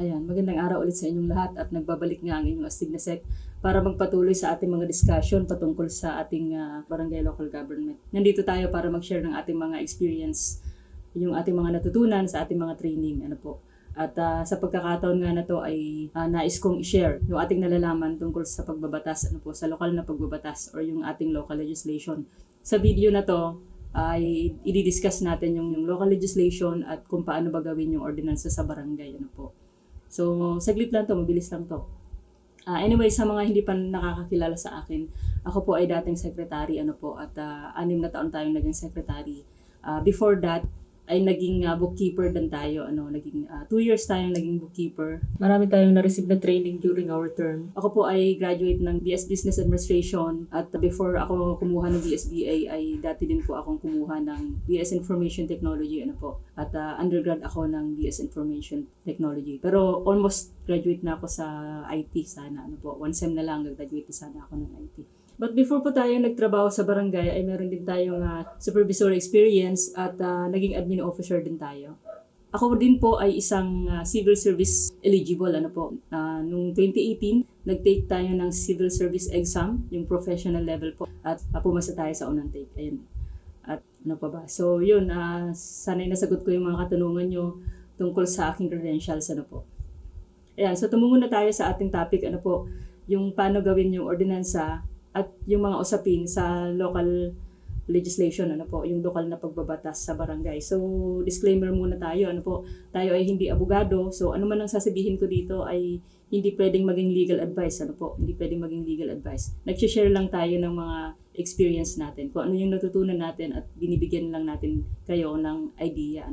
Ayan, magandang araw ulit sa inyong lahat at nagbabalik nga ang inyong astig na sec para magpatuloy sa ating mga discussion patungkol sa ating barangay local government. Nandito tayo para mag-share ng ating mga experience, yung ating mga natutunan sa ating mga training. At sa pagkakataon nga na to ay nais kong i-share yung ating nalalaman tungkol sa pagbabatas, sa lokal na pagbabatas or yung ating local legislation. Sa video na to, ay i-discuss natin yung local legislation at kung paano ba gawin yung ordinansa sa barangay. So, saglit lang to, mabilis lang to. Anyway, sa mga hindi pa nakakakilala sa akin, ako po ay dating secretary, at 6 na taon tayong naging secretary. Before that, ay naging bookkeeper din tayo, naging 2 years tayong naging bookkeeper. Marami tayong na-receive na training during our term. Ako po ay graduate ng BS Business Administration at before ako kumuha ng BSBA ay dati din po akong kumuha ng BS Information Technology, At undergrad ako ng BS Information Technology. Pero almost graduate na ako sa IT sana, 1 sem na lang graduate na sana ako ng IT. But before po tayo nagtrabaho sa barangay ay meron din tayong supervisory experience at naging admin officer din tayo. Ako din po ay isang civil service eligible, Noong 2018, nag-take tayo ng civil service exam, yung professional level po, at pumasa tayo sa unang take. Ayun. At ano pa ba? So yun, sana'y nasagot ko yung mga katanungan nyo tungkol sa aking credentials, Ayan, so tumungo na tayo sa ating topic, yung paano gawin yung ordinansa at yung mga usapin sa local legislation, yung lokal na pagbabatas sa barangay. So, disclaimer muna tayo, tayo ay hindi abogado. So, ano man ang sasabihin ko dito ay hindi pwedeng maging legal advice, hindi pwedeng maging legal advice. Nag-share lang tayo ng mga experience natin, kung ano yung natutunan natin at binibigyan lang natin kayo ng idea,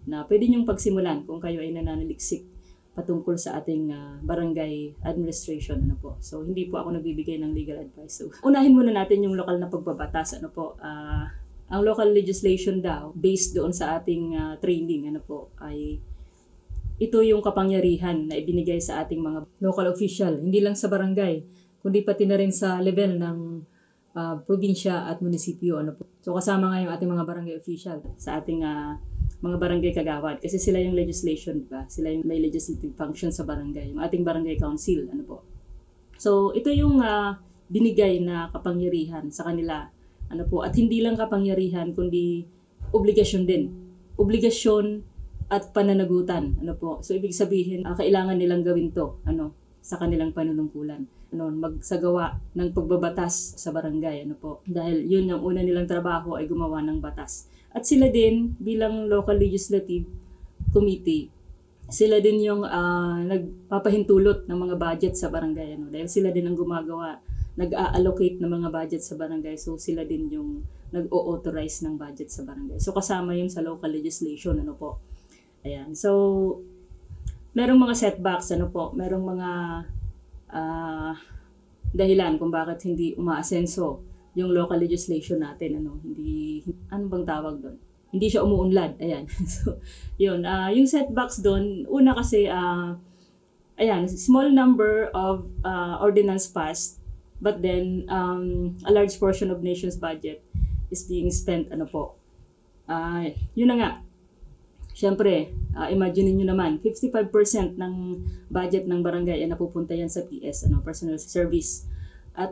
na pwede niyong pagsimulan kung kayo ay nananaliksik patungkol sa ating barangay administration, So, hindi po ako nagbibigay ng legal advice. So, unahin muna natin yung lokal na pagbabatas, Ang local legislation daw, based doon sa ating training, ay ito yung kapangyarihan na ibinigay sa ating mga local official, hindi lang sa barangay, kundi pati na rin sa level ng probinsya at munisipyo, So, kasama nga yung ating mga barangay official sa ating mga barangay kagawad kasi sila yung legislation, diba? Sila yung may legislative function sa barangay, yung ating barangay council, So, ito yung binigay na kapangyarihan sa kanila, at hindi lang kapangyarihan kundi obligasyon din. Obligasyon at pananagutan, So, ibig sabihin, kailangan nilang gawin to, sa kanilang panunungkulan, magsagawa ng pagbabatas sa barangay, Dahil yun yung una nilang trabaho ay gumawa ng batas. At sila din, bilang local legislative committee, sila din yung nagpapahintulot ng mga budget sa barangay. Dahil sila din ang gumagawa, nag-a-allocate ng mga budget sa barangay. So sila din yung nag-o-authorize ng budget sa barangay. So kasama yun sa local legislation. Ayan. So, merong mga setbacks, merong mga dahilan kung bakit hindi umaasenso yung local legislation natin, hindi, ano bang tawag doon? Hindi siya umuunlad, ayan. So, yun, yung setbacks doon, una kasi, small number of ordinance passed, but then, a large portion of nation's budget is being spent, yun na nga, syempre, imagine niyo naman, 55% ng budget ng barangay ay napupunta yan sa PS, personal service. At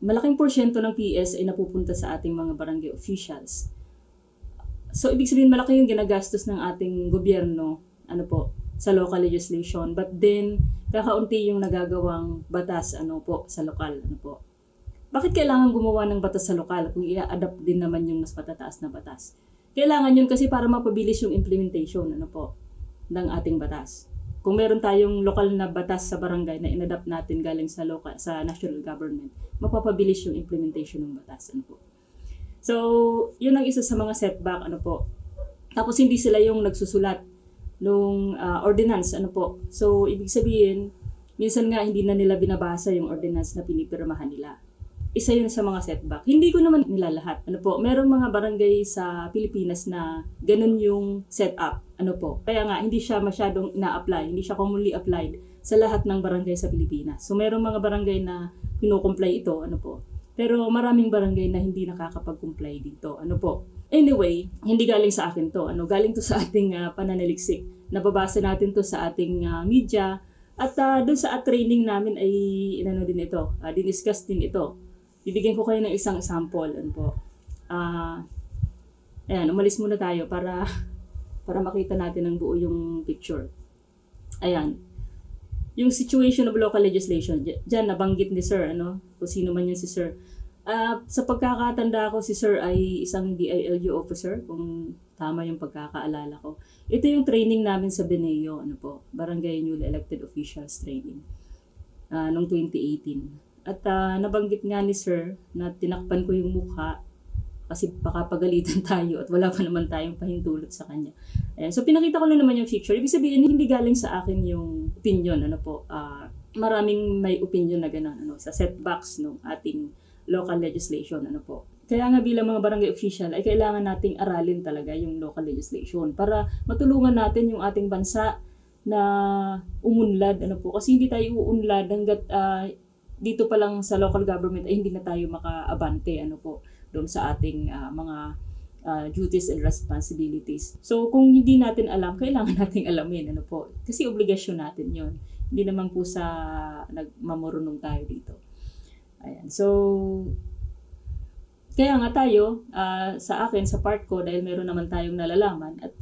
malaking porsyento ng PS ay napupunta sa ating mga barangay officials. So, ibig sabihin malaki yung ginagastos ng ating gobyerno, sa local legislation. But then, kakaunti yung nagagawang batas, sa lokal, Bakit kailangan gumawa ng batas sa lokal kung i-adapt din naman yung mas matataas na batas? Kailangan yun kasi para mapabilis yung implementation, ng ating batas. Kung meron tayong lokal na batas sa barangay na inadapt natin galing sa national government, mapapabilis yung implementation ng batas, So, yun ang isa sa mga setback, Tapos hindi sila yung nagsusulat nung ordinance, So, ibig sabihin, minsan nga hindi na nila binabasa yung ordinance na pinipirmahan nila. Isa yun sa mga setback. Hindi ko naman nilalahat. Merong mga barangay sa Pilipinas na ganun yung setup. Kaya nga, hindi siya masyadong ina-apply, hindi siya commonly applied sa lahat ng barangay sa Pilipinas. So, merong mga barangay na kinukomply ito, Pero maraming barangay na hindi nakakapag-comply dito. Ano po? Anyway, hindi galing sa akin to. Galing to sa ating pananaliksik. Nababasa natin to sa ating media. At doon sa training namin ay din ito. Diniscuss din ito. Bibigyan ko kayo ng isang example. Ano po? Ayan, umalis muna tayo para makita natin ng buo yung picture. Ayan. Yung situation of local legislation, dyan nabanggit ni Sir, kung sino man yan si Sir. Sa pagkakatanda ko, si Sir ay isang DILU officer, kung tama yung pagkakaalala ko. Ito yung training namin sa Beneo, Barangay Newly Elected Officials Training, noong 2018. At nabanggit nga ni Sir na tinakpan ko yung mukha kasi baka pagalitan tayo at wala pa naman tayong pahintulot sa kanya. Ayan. So pinakita ko lang naman yung picture. Ibig sabihin, hindi galing sa akin yung opinion. Maraming may opinion na gano'n sa setbacks ng ating local legislation. Kaya nga bilang mga barangay official ay kailangan nating aralin talaga yung local legislation para matulungan natin yung ating bansa na umunlad. Kasi hindi tayo uunlad hanggat dito pa lang sa local government ay hindi na tayo makaabante. Doon sa ating mga duties and responsibilities. So kung hindi natin alam, kailangan nating alamin. Kasi obligasyon natin yon. Hindi naman po sa nagmamurunong tayo dito. Ayan. So, kaya nga tayo, sa akin, sa part ko, dahil meron naman tayong nalalaman at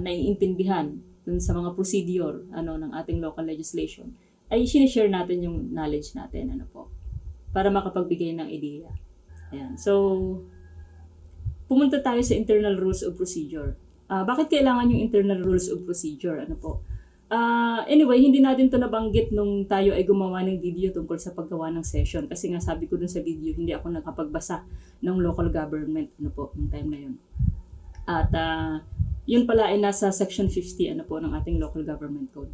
naiintindihan dun sa mga procedure ng ating local legislation, ay sinishare natin yung knowledge natin, para makapagbigay ng ideya. Ayan. So, pumunta tayo sa internal rules of procedure. Bakit kailangan yung internal rules of procedure? Anyway, hindi natin to nabanggit nung tayo ay gumawa ng video tungkol sa paggawa ng session. Kasi nga sabi ko dun sa video, hindi ako nakapagbasa ng local government yung time na yun. At yun pala ay nasa section 50 ng ating local government code.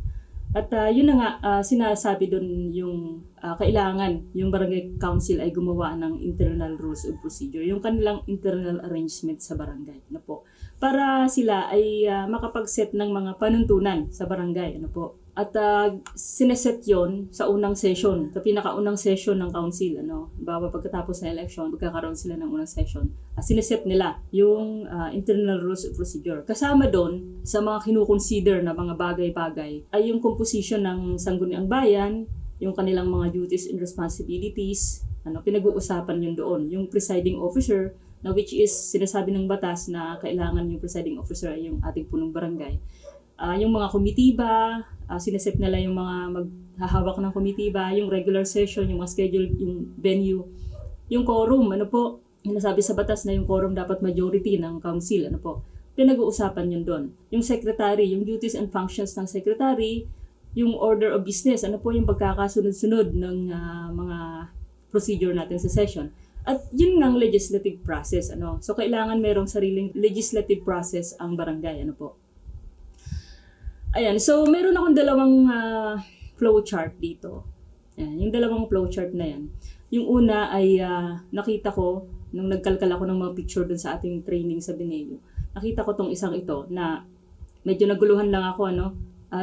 At yun na nga, sinasabi doon yung kailangan yung barangay council ay gumawa ng internal rules of procedure, yung kanilang internal arrangement sa barangay. Para sila ay makapag-set ng mga panuntunan sa barangay. At sineset yon sa unang session, sa pinakaunang session ng council. Bawa pagkatapos ng election, magkakaroon sila ng unang session. Sineset nila yung internal rules of procedure. Kasama doon, sa mga kinukonsider na mga bagay-bagay, ay yung composition ng sangguniang bayan, yung kanilang mga duties and responsibilities, pinag-uusapan yun doon. Yung presiding officer, na which is sinasabi ng batas na kailangan yung presiding officer ay yung ating punong barangay. Yung mga komitiba, sineset nila yung mga maghahawak ng komitiba, yung regular session, yung mga schedule, yung venue, yung quorum, sinasabi sa batas na yung quorum dapat majority ng council, pinag-uusapan yun doon. Yung secretary, yung duties and functions ng secretary, yung order of business, yung pagkakasunod-sunod ng mga procedure natin sa session. At yun nga ang legislative process. So kailangan merong sariling legislative process ang barangay. Ayan, so meron akong dalawang flowchart dito. Ayan, yung dalawang flowchart na yan. Yung una ay nakita ko, nung nagkalkal ako ng mga picture dun sa ating training sa Beneo, nakita ko tong isang ito na medyo naguluhan lang ako.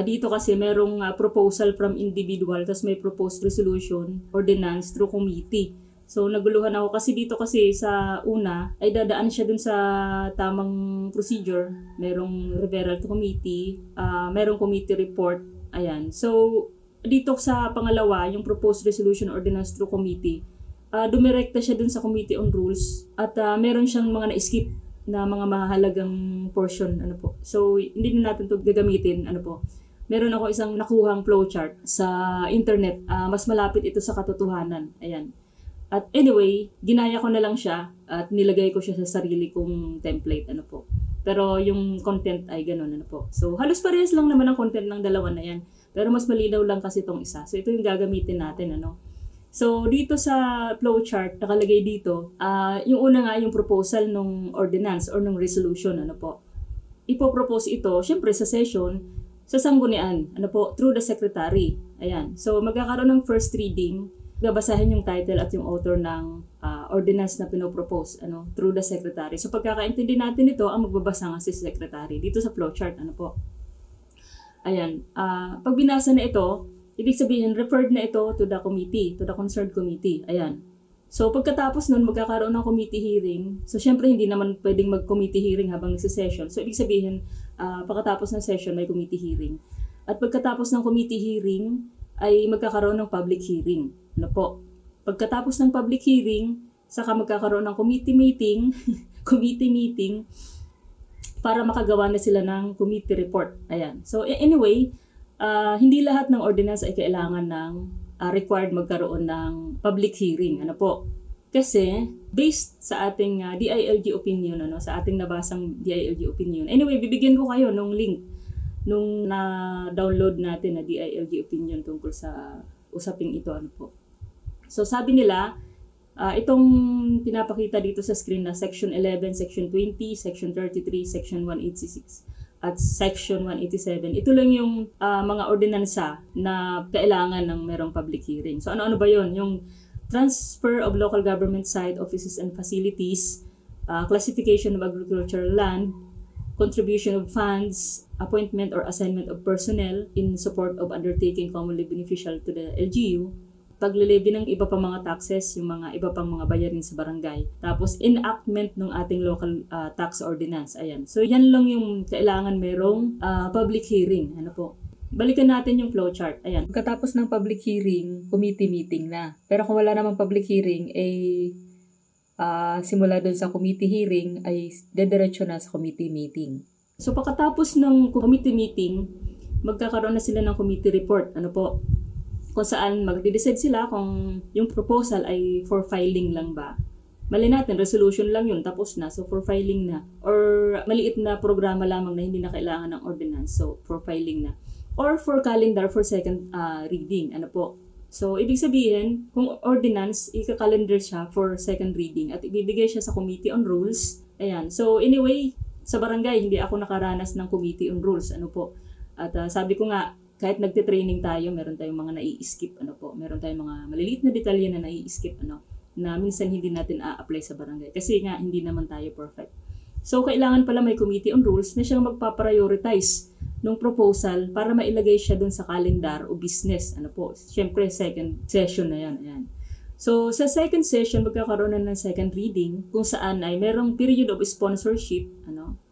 Dito kasi merong proposal from individual, tapos may proposed resolution, ordinance through committee. So naguluhan ako kasi dito kasi sa una ay dadaan siya dun sa tamang procedure. Merong referral to committee, merong committee report. Ayan. So dito sa pangalawa, yung proposed resolution ordinance through committee, dumirekta siya dun sa committee on rules at meron siyang mga na-skip na mga mahalagang portion. So hindi na natin to gagamitin. Meron ako isang nakuhang flowchart sa internet. Mas malapit ito sa katotohanan. Ayan. At anyway, ginaya ko na lang siya at nilagay ko siya sa sarili kong template. Pero yung content ay ganun. So halos parehas lang naman ang content ng dalawa na yan. Pero mas malinaw lang kasi itong isa. So ito yung gagamitin natin. So dito sa flowchart, nakalagay dito, yung una nga yung proposal ng ordinance or ng resolution. Ipopropose ito, syempre sa session, sa sanggunian, through the secretary. Ayan. So magkakaroon ng first reading, babasahin yung title at yung author ng ordinance na pinopropose through the secretary. So pagkakaintindi natin ito, ang magbabasa nga si secretary dito sa flowchart. Ayan. Pag binasa na ito, ibig sabihin referred na ito to the committee, to the concerned committee. Ayan. So pagkatapos nun, magkakaroon ng committee hearing. So syempre hindi naman pwedeng mag-committee hearing habang nagse-session. So ibig sabihin, pagkatapos ng session may committee hearing. At pagkatapos ng committee hearing ay magkakaroon ng public hearing. Ano po? Pagkatapos ng public hearing, saka magkakaroon ng committee meeting, committee meeting para makagawa na sila ng committee report. Ayan. So anyway, hindi lahat ng ordinance ay kailangan ng required magkaroon ng public hearing. Ano po? Kasi based sa ating DILG opinion, sa ating nabasang DILG opinion. Anyway, bibigyan ko kayo ng link nung na-download natin na DILG opinion tungkol sa usaping ito. Ano po? So sabi nila, itong pinapakita dito sa screen na Section 11, Section 20, Section 33, Section 186 at Section 187. Ito lang yung mga ordinansa na kailangan ng merong public hearing. So ano-ano ba yun? Yung transfer of local government site, offices and facilities, classification of agricultural land, contribution of funds, appointment or assignment of personnel in support of undertaking commonly beneficial to the LGU, paglilevy ng iba pang mga taxes, yung mga iba pang mga bayarin sa barangay. Tapos, enactment ng ating local tax ordinance. Ayan. So, yan lang yung kailangan merong public hearing. Ano po? Balikan natin yung flowchart. Ayan. Pagkatapos ng public hearing, committee meeting na. Pero kung wala namang public hearing, simula dun sa committee hearing, ay dediretso na sa committee meeting. So, pagkatapos ng committee meeting, magkakaroon na sila ng committee report. Ano po? Kung saan magde-decide sila kung yung proposal ay for filing lang ba. Mali natin, resolution lang yun, tapos na. So, for filing na. Or maliit na programa lamang na hindi na kailangan ng ordinance. So, for filing na. Or for calendar for second reading. Ano po? So, ibig sabihin, kung ordinance, ika-calendar siya for second reading at ibibigay siya sa Committee on Rules. Ayan. So, anyway, sa barangay, hindi ako nakaranas ng Committee on Rules. Ano po? At sabi ko nga, kahit nagte-training tayo, meron tayong mga nai-skip, ano po. Meron tayong mga maliliit na detalye na nai-skip, na minsan hindi natin a-apply sa barangay. Kasi nga, hindi naman tayo perfect. So, kailangan pala may Committee on Rules na siyang magpa-prioritize ng proposal para mailagay siya dun sa calendar o business. Ano po? Siyempre, second session na yan. Ayan. So, sa second session, magkakaroon na ng second reading kung saan ay merong period of sponsorship,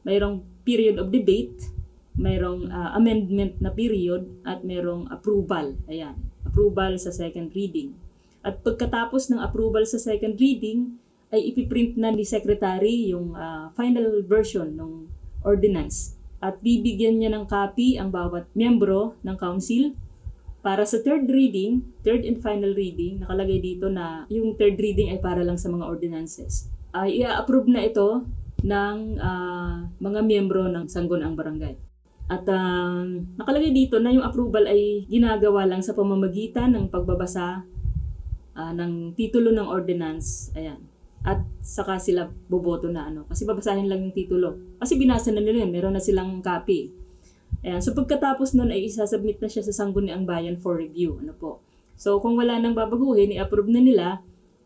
mayroong period of debate, mayroong amendment na period at mayroong approval. Ayan, approval sa second reading. At pagkatapos ng approval sa second reading, ay ipiprint na ni Secretary yung final version ng ordinance. At bibigyan niya ng copy ang bawat miyembro ng council. Para sa third reading, third and final reading, nakalagay dito na yung third reading ay para lang sa mga ordinances. I-approve na ito ng mga miyembro ng Sangguniang Barangay. At nakalagay dito na yung approval ay ginagawa lang sa pamamagitan ng pagbabasa ng titulo ng ordinance. Ayan. At saka sila boboto na kasi babasahin lang yung titulo. Kasi binasa na nila yun, meron na silang copy. Ayan. So pagkatapos nun ay isasubmit na siya sa Sangguniang Bayan for review. Ano po? So kung wala nang babaguhin, i-approve na nila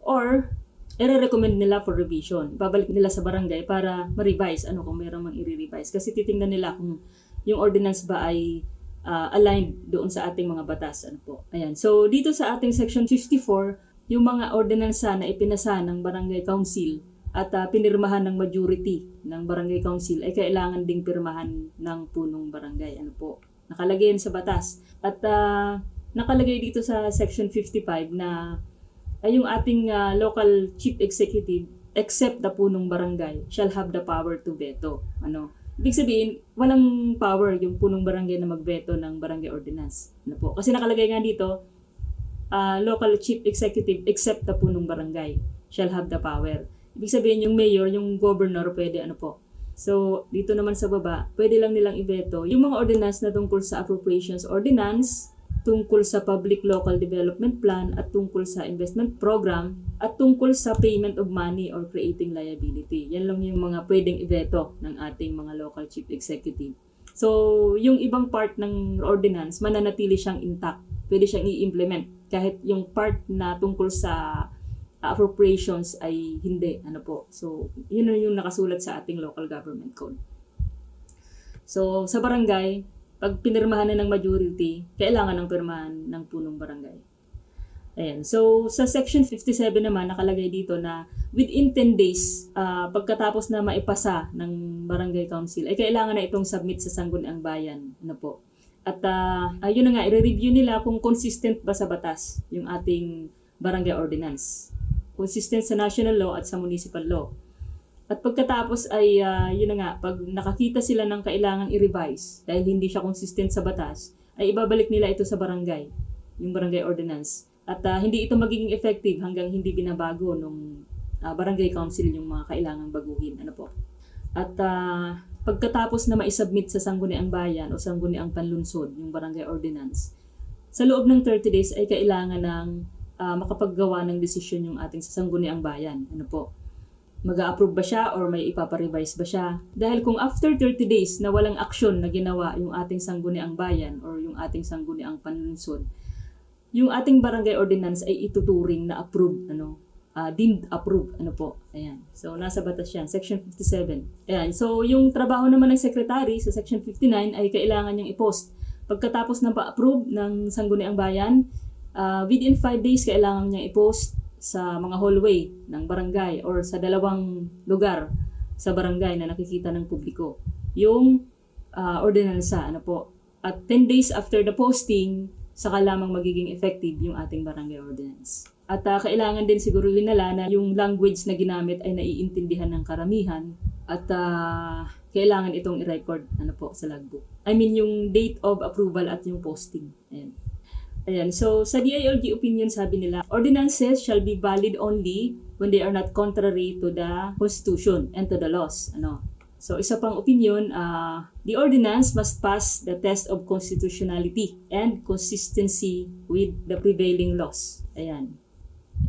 or i-recommend nila for revision. Babalik nila sa barangay para ma-revise kung meron mang i-revise. Kasi titingnan nila kung yung ordinance ba ay aligned doon sa ating mga batas. Ano po? Ayan. So, dito sa ating Section 54, yung mga ordinansa na ipinasa ng Barangay Council at pinirmahan ng majority ng Barangay Council ay kailangan ding pirmahan ng punong barangay. Ano po? Nakalagay yan sa batas. At nakalagay dito sa Section 55 na yung ating local chief executive, except the punong barangay, shall have the power to veto. Ibig sabihin, walang power yung punong barangay na magveto ng barangay ordinance. Ano po? Kasi nakalagay nga dito, local chief executive except the punong barangay shall have the power. Ibig sabihin, yung mayor, yung governor, pwede So, dito naman sa baba, pwede lang nilang iveto yung mga ordinance na tungkol sa appropriations ordinance, tungkol sa Public Local Development Plan at tungkol sa investment program at tungkol sa payment of money or creating liability. Yan lang yung mga pwedeng iveto ng ating mga local chief executive. So, yung ibang part ng ordinance, mananatili siyang intact. Pwede siyang i-implement kahit yung part na tungkol sa appropriations ay hindi. So, yun yung nakasulat sa ating local government code. So, sa barangay, pag pinirmahan na ng majority, kailangan ng pirmahan ng punong barangay. Ayan. So, sa Section 57 naman, nakalagay dito na within 10 days, pagkatapos na maipasa ng Barangay Council, ay kailangan na itong submit sa Sangguniang Bayan. Ano po? At yun na nga, i-review nila kung consistent ba sa batas yung ating barangay ordinance. Consistent sa national law at sa municipal law. At pagkatapos ay, yun na nga, pag nakakita sila ng kailangan i-revise dahil hindi siya consistent sa batas, ay ibabalik nila ito sa barangay, yung barangay ordinance. At hindi ito magiging effective hanggang hindi binabago nung barangay council yung mga kailangang baguhin. Ano po? At pagkatapos na maisubmit sa Sangguniang Bayan o Sangguniang Panlunsod yung barangay ordinance, sa loob ng 30 days ay kailangan ng makapaggawa ng desisyon yung ating sa Sangguniang Bayan. Ano po? Mag-a-approve ba siya or may ipapa-revise ba siya? Dahil kung after 30 days na walang aksyon na ginawa yung ating Sangguniang Bayan or yung ating Sangguniang Panlunsod, yung ating barangay ordinance ay ituturing na approved, deemed approved, ano po. Ayan. So, nasa batas yan, Section 57. Ayan. So, yung trabaho naman ng secretary sa Section 59 ay kailangan niyang i-post. Pagkatapos na pa-approve ng Sangguniang Bayan, within 5 days kailangan niyang i-post sa mga hallway ng barangay or sa dalawang lugar sa barangay na nakikita ng publiko. Yung ordinansa, ano po. At 10 days after the posting, saka lamang magiging effective yung ating barangay ordinance. At kailangan din siguruhin nila na yung language na ginamit ay naiintindihan ng karamihan at kailangan itong i-record sa logbook. I mean yung date of approval at yung posting. Ayan. So sa DILG opinion sabi nila, ordinances shall be valid only when they are not contrary to the Constitution and to the laws. So, isa pang opinion, the ordinance must pass the test of constitutionality and consistency with the prevailing laws. Ayan.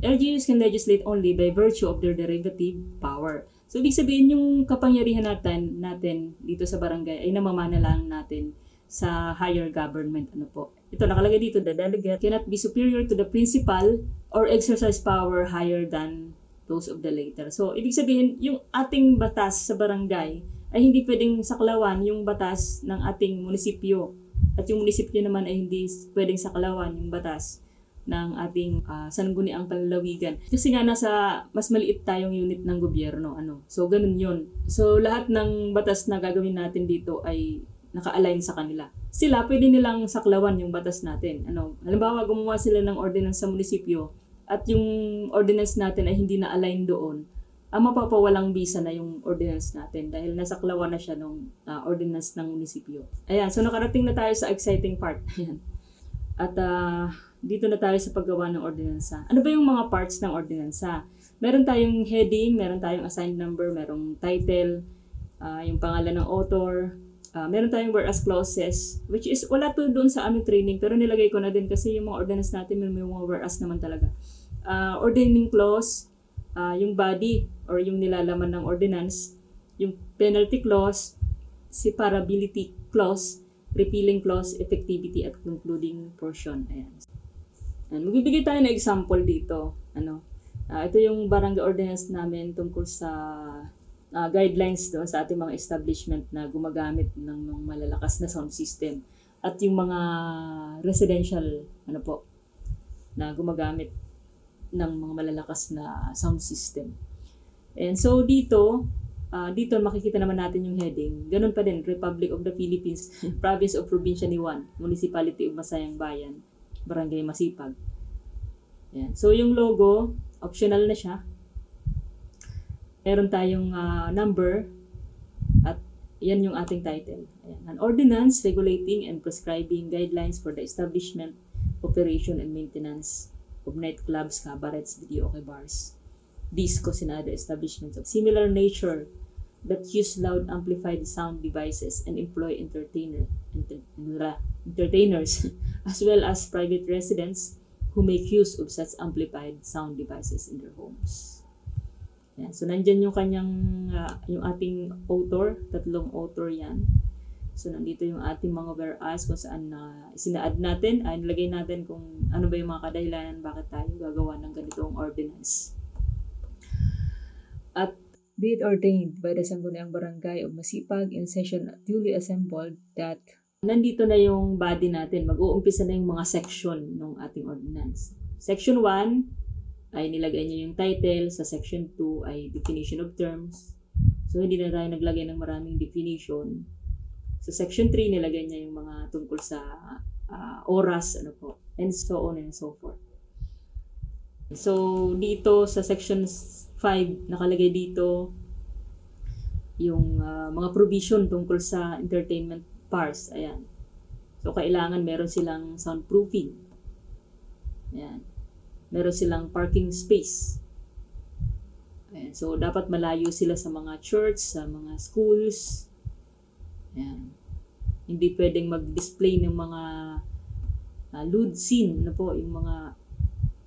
LGUs can legislate only by virtue of their derivative power. So, ibig sabihin yung kapangyarihan natin dito sa barangay ay namamana lang natin sa higher government. Ito nakalagay dito, the delegate cannot be superior to the principal or exercise power higher than those of the later. So, ibig sabihin, yung ating batas sa barangay ay hindi pwedeng saklawan yung batas ng ating munisipyo. At yung munisipyo naman ay hindi pwedeng saklawan yung batas ng ating sangguniang panlalawigan. Kasi nga nasa mas maliit tayong unit ng gobyerno. So, ganun yun. So, lahat ng batas na gagawin natin dito ay naka-align sa kanila. Sila, pwede nilang saklawan yung batas natin. Halimbawa, gumawa sila ng ordinance sa munisipyo, at yung ordinance natin ay hindi na-align doon, mapapawalang bisa na yung ordinance natin dahil nasaklawan na siya ng ordinance ng munisipyo. Ayan, so nakarating na tayo sa exciting part. Ayan. At dito na tayo sa paggawa ng ordinansa. Ano ba yung mga parts ng ordinansa? Meron tayong heading, meron tayong assigned number, merong title, yung pangalan ng author, meron tayong whereas clauses, which is wala to doon sa aming training, pero nilagay ko na din kasi yung mga ordinance natin may mga whereas naman talaga. Ordaining clause, yung body or yung nilalaman ng ordinance, yung penalty clause, separability clause, repealing clause, effectivity at concluding portion. Ayan. Magbibigay tayo ng example dito. Ito yung barangay ordinance namin tungkol sa guidelines doon sa ating mga establishment na gumagamit ng malalakas na sound system at yung mga residential na gumagamit ng mga malalakas na sound system. And so dito makikita naman natin yung heading. Ganun pa din, Republic of the Philippines, Province of Provincia ni Juan, Municipality of Masayang Bayan, Barangay Masipag. Ayan. So yung logo, optional na siya. Meron tayong number at yan yung ating title. Ayan. An ordinance regulating and prescribing guidelines for the establishment, operation, and maintenance of nightclubs, cabarets, videoke bars, discos, and other establishments of similar nature that use loud amplified sound devices and employ entertainers as well as private residents who make use of such amplified sound devices in their homes. Yan. So, nandyan yung kanyang, yung ating author, tatlong author yan. So, nandito yung ating mga whereas kung saan sina-add natin, nilagay natin kung ano ba yung mga kadahilanan bakit tayo gagawa ng ganitong ordinance. At be it ordained by the Sangguniang Barangay of Masipag in session duly assembled that nandito na yung body natin. Mag-uumpisa na yung mga section ng ating ordinance. Section 1 ay nilagay niya yung title. Sa Section 2 ay definition of terms. So, hindi na tayo naglagay ng maraming definition. Sa Section 3, nilagay niya yung mga tungkol sa oras, ano po, and so on and so forth. So, dito sa Section 5, nakalagay dito yung mga provision tungkol sa entertainment parks. Ayan. So, kailangan meron silang soundproofing. Ayan. Meron silang parking space. Ayan. So, dapat malayo sila sa mga church, sa mga schools. Ayan. Hindi pwedeng mag-display ng mga lewd scene, ano po, yung mga,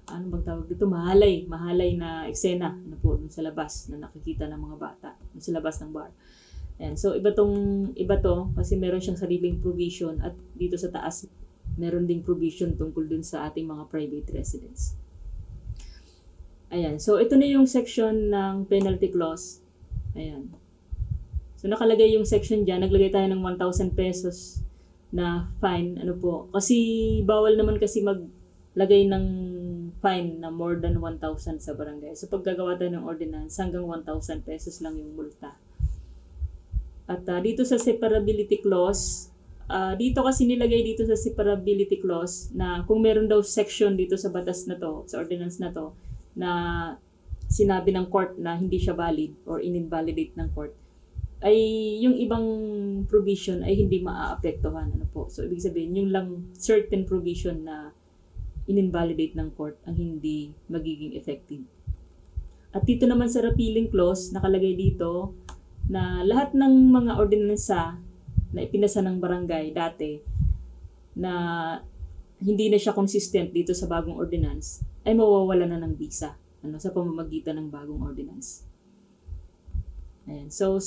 ano bang tawag dito, mahalay na eksena, ano po, dun sa labas na nakikita ng mga bata, dun sa labas ng bar. Ayan. So, iba to, kasi meron siyang sariling provision at dito sa taas, meron ding provision tungkol dun sa ating mga private residence. Ayan. So, ito na yung section ng penalty clause. Ayan. So, nakalagay yung section dyan. Naglagay tayo ng 1,000 pesos na fine. Ano po? Kasi, bawal naman kasi maglagay ng fine na more than 1,000 sa barangay. So, pag gagawa tayo ng ordinance, hanggang 1,000 pesos lang yung multa. At dito sa separability clause, dito kasi nilagay dito sa separability clause na kung meron daw section dito sa batas na to, sa ordinance na to, na sinabi ng court na hindi siya valid or in-invalidate ng court, ay yung ibang provision ay hindi maaapektuhan. Ano po? So, ibig sabihin, yung lang certain provision na in-invalidate ng court ang hindi magiging effective. At dito naman sa repealing clause, nakalagay dito na lahat ng mga ordinansa na ipinasa ng barangay dati na hindi na siya consistent dito sa bagong ordinance, ay mawawala na ng visa sa pamamagitan ng bagong ordinance. Ayan. So,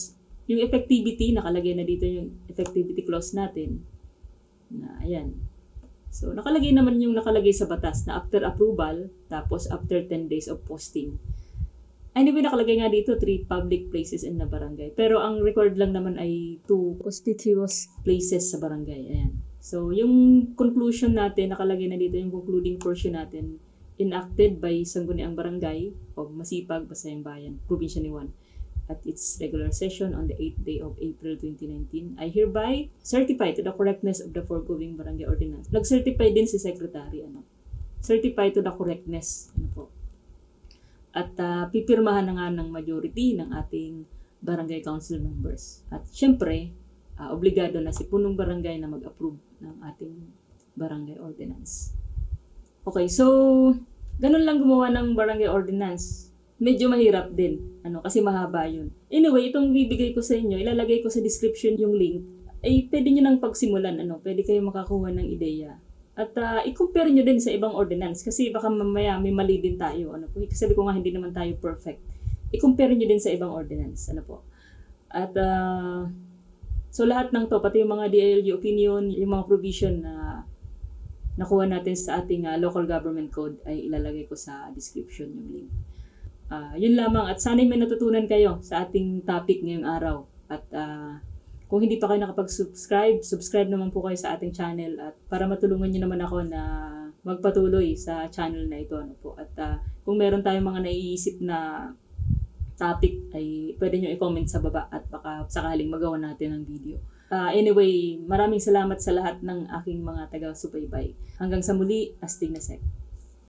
yung effectivity, nakalagay na dito yung effectivity clause natin. Na, ayan. So, nakalagay naman yung nakalagay sa batas na after approval, tapos after 10 days of posting. Anyway, nakalagay nga dito 3 public places in the barangay. Pero ang record lang naman ay 2 conspicuous places sa barangay. Ayan. So, yung conclusion natin, nakalagay na dito yung concluding portion natin, enacted by Sangguniang Barangay of Masipag, Pasayang Bayan, Probinsya ni Juan, at its regular session on the 8th day of April 2019, I hereby certify to the correctness of the foregoing barangay ordinance. Nag-certify din si Secretary. Certify to the correctness. At pipirmahan na nga ng majority ng ating barangay council members. At syempre, obligado na si punong barangay na mag-approve ng ating barangay ordinance. Okay, so ganun lang gumawa ng barangay ordinance. Medyo mahirap din, kasi mahaba yun. Anyway, itong bibigay ko sa inyo, ilalagay ko sa description yung link, ay pwede nyo nang pagsimulan, pwede kayo makakuha ng ideya. At i-compare nyo din sa ibang ordinance, kasi baka mamaya may mali din tayo. Sabi ko nga, hindi naman tayo perfect. I-compare nyo din sa ibang ordinance. At so lahat ng to, pati yung mga DILG opinion, yung mga provision na nakuha natin sa ating local government code ay ilalagay ko sa description yung link. Yun lamang at sana'y may natutunan kayo sa ating topic ngayong araw. At kung hindi pa kayo nakapag-subscribe, subscribe naman po kayo sa ating channel at para matulungan nyo naman ako na magpatuloy sa channel na ito. At kung meron tayong mga naiisip na topic ay pwede nyo i-comment sa baba at baka sakaling magawa natin ng video. Anyway, maraming salamat sa lahat ng aking mga taga-subaybay. Hanggang sa muli, astig na sek.